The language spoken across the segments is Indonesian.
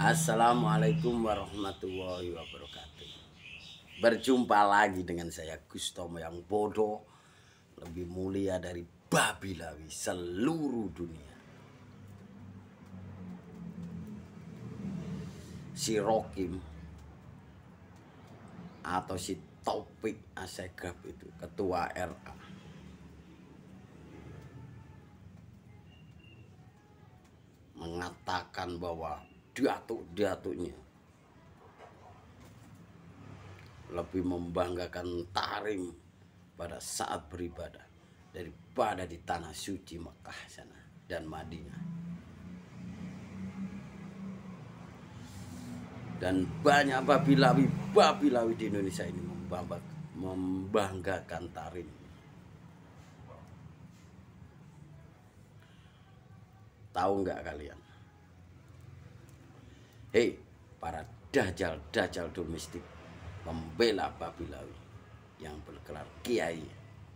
Assalamualaikum warahmatullahi wabarakatuh. Berjumpa lagi dengan saya Gustomo yang bodoh, lebih mulia dari babi lawi seluruh dunia. Si Rokim atau si Taufik Assegaf itu ketua RA mengatakan bahwa datuk-datuknya lebih membanggakan tarim pada saat beribadah daripada di tanah suci Mekah sana dan Madinah. Dan banyak babi lawi di Indonesia ini membanggakan tarim. Tahu nggak kalian? Hei, para dajal domestik pembela babi lawi yang bergelar kiai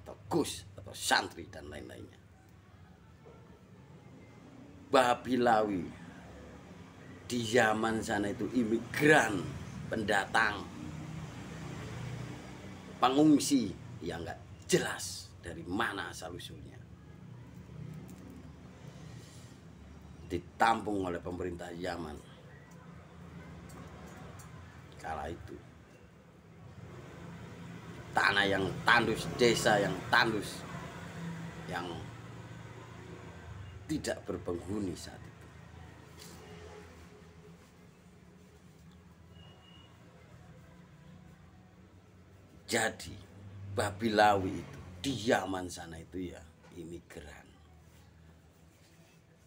atau gus atau santri dan lain-lainnya. Babi lawi di zaman sana itu imigran, pendatang, pengungsi yang nggak jelas dari mana asal usulnya. Ditampung oleh pemerintah Yaman kala itu. Tanah yang tandus, desa yang tandus, yang tidak berpenghuni saat itu. Jadi babi lawi itu di Yaman sana itu ya imigran,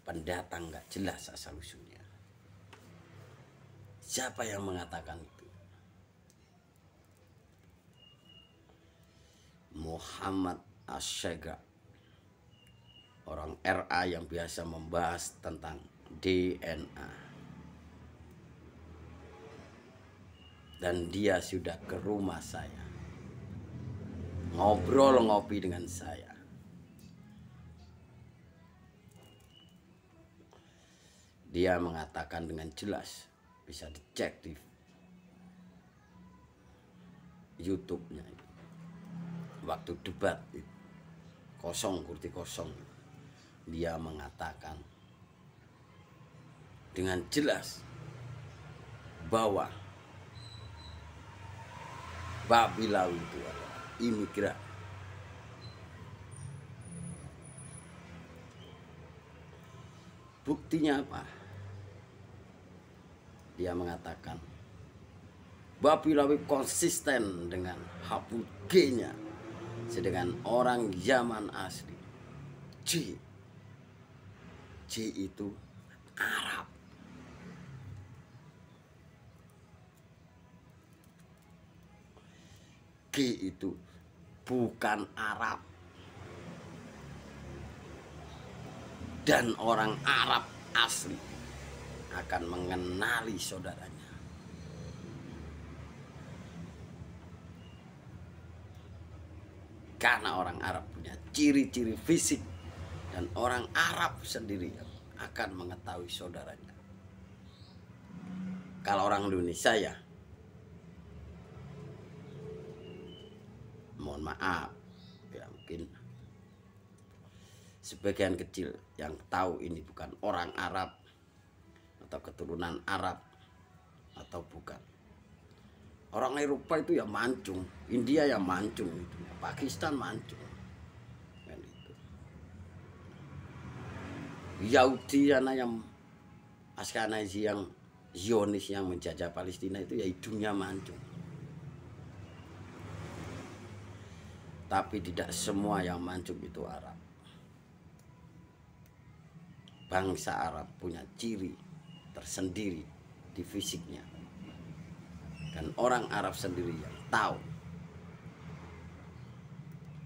pendatang nggak jelas asal usulnya. Siapa yang mengatakan itu? Muhammad Assegaf, orang RA yang biasa membahas tentang DNA. Dan dia sudah ke rumah saya, ngobrol ngopi dengan saya. Dia mengatakan dengan jelas, bisa dicek di YouTube-nya. Waktu debat itu, kursi kosong, dia mengatakan dengan jelas bahwa babi lawi itu adalah imigran. Buktinya apa? Dia mengatakan babi lawi konsisten dengan hapus G-nya, sedangkan orang zaman asli J itu Arab. G itu bukan Arab. Dan orang Arab asli akan mengenali saudaranya. Karena orang Arab punya ciri-ciri fisik, dan orang Arab sendiri akan mengetahui saudaranya. Kalau orang Indonesia ya, mohon maaf, ya mungkin sebagian kecil yang tahu ini bukan orang Arab atau keturunan Arab atau bukan. Orang Eropa itu ya mancung, India ya mancung, itu Pakistan mancung, kan itu. Yahudi yang Askanazi, yang Zionis yang menjajah Palestina itu ya hidungnya mancung. Tapi tidak semua yang mancung itu Arab. Bangsa Arab punya ciri tersendiri di fisiknya. Dan orang Arab sendiri yang tahu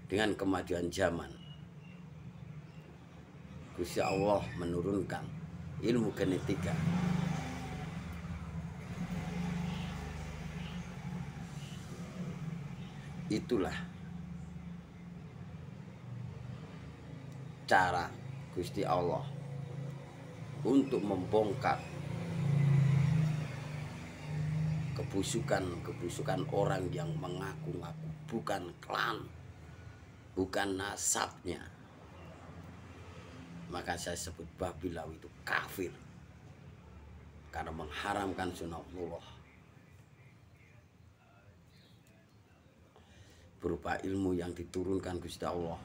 dengan kemajuan zaman, Gusti Allah menurunkan ilmu genetika. Itulah cara Gusti Allah untuk membongkar kebusukan orang yang mengaku-ngaku bukan klan, bukan nasabnya. Maka saya sebut Babilawi itu kafir karena mengharamkan sunatullah berupa ilmu yang diturunkan Gusti Allah,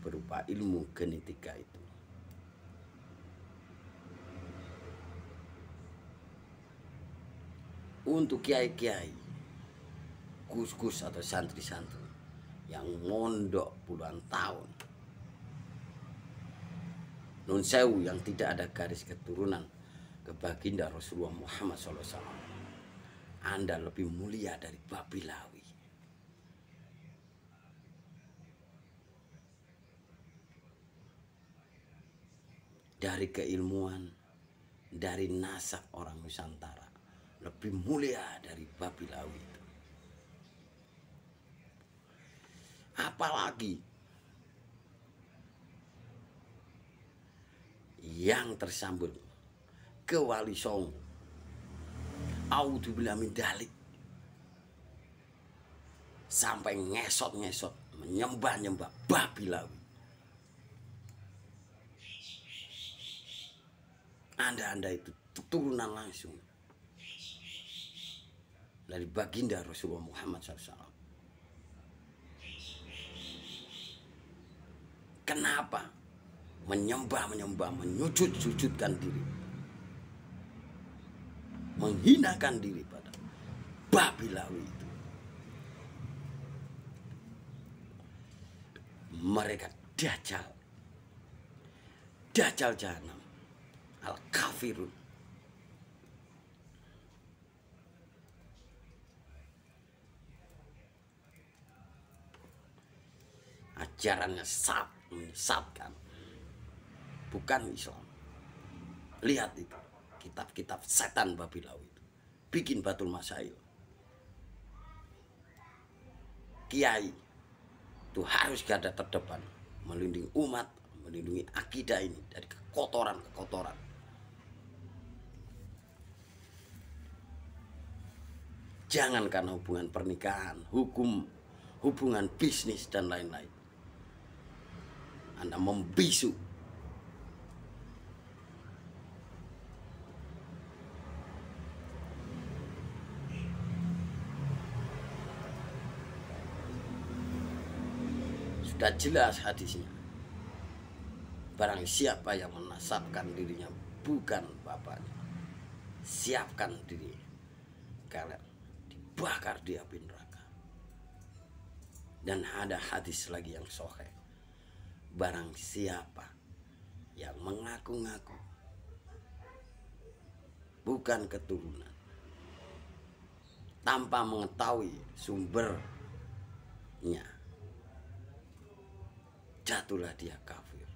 berupa ilmu genetika itu. Untuk kiai-kiai, gus-gus atau santri-santri yang mondok puluhan tahun, nun sewu, yang tidak ada garis keturunan ke baginda Rasulullah Muhammad SAW, Anda lebih mulia dari Babilawi. Dari keilmuan, dari nasab orang Nusantara, lebih mulia dari Babilawi itu. Apalagi yang tersambung ke Wali Songo, audzubillah min dalik, sampai ngesot-ngesot menyembah-nyembah Babilawi. Anda itu turunan langsung dari baginda Rasulullah Muhammad SAW. Kenapa menyembah, menyujud-sujudkan diri, menghinakan diri pada Babilawi itu? Mereka dajjal jahanam, al-kafirun. Ajarannya menyesatkan, bukan Islam. Lihat itu, kitab-kitab setan Babilawi itu bikin batul masail. Kiai itu harus garda terdepan, melindungi umat, melindungi akidah ini dari kekotoran-kekotoran. Jangan karena hubungan pernikahan, hukum, hubungan bisnis dan lain-lain Anda membisu sudah jelas hadisnya. Barang siapa yang menasabkan dirinya bukan bapaknya, siapkan diri kalian dibakar di api neraka. Dan ada hadis lagi yang sahih, barang siapa yang mengaku-ngaku bukan keturunan tanpa mengetahui sumbernya, jatuhlah dia kafir.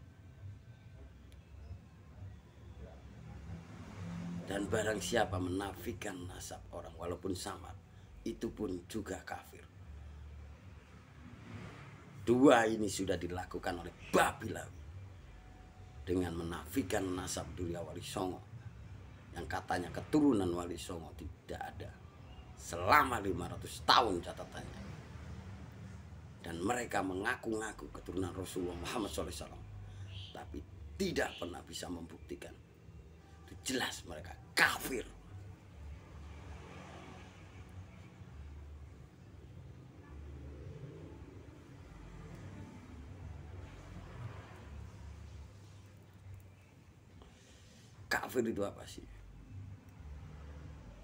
Dan barang siapa menafikan nasab orang walaupun samar, itu pun juga kafir. Dua ini sudah dilakukan oleh Babilawi dengan menafikan nasab Durya Wali Songo yang katanya keturunan Wali Songo tidak ada selama 500 tahun catatannya. Dan mereka mengaku-ngaku keturunan Rasulullah Muhammad SAW, tapi tidak pernah bisa membuktikan. Itu jelas mereka kafir. Kafir itu apa sih?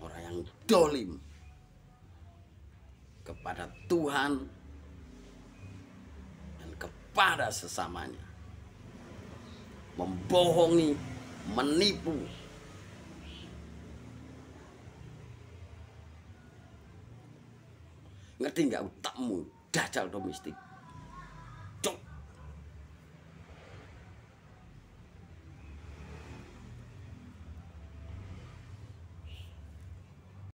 Orang yang dolim kepada Tuhan dan kepada sesamanya, membohongi, menipu, ngerti nggak? Utakmu dajjal domestik.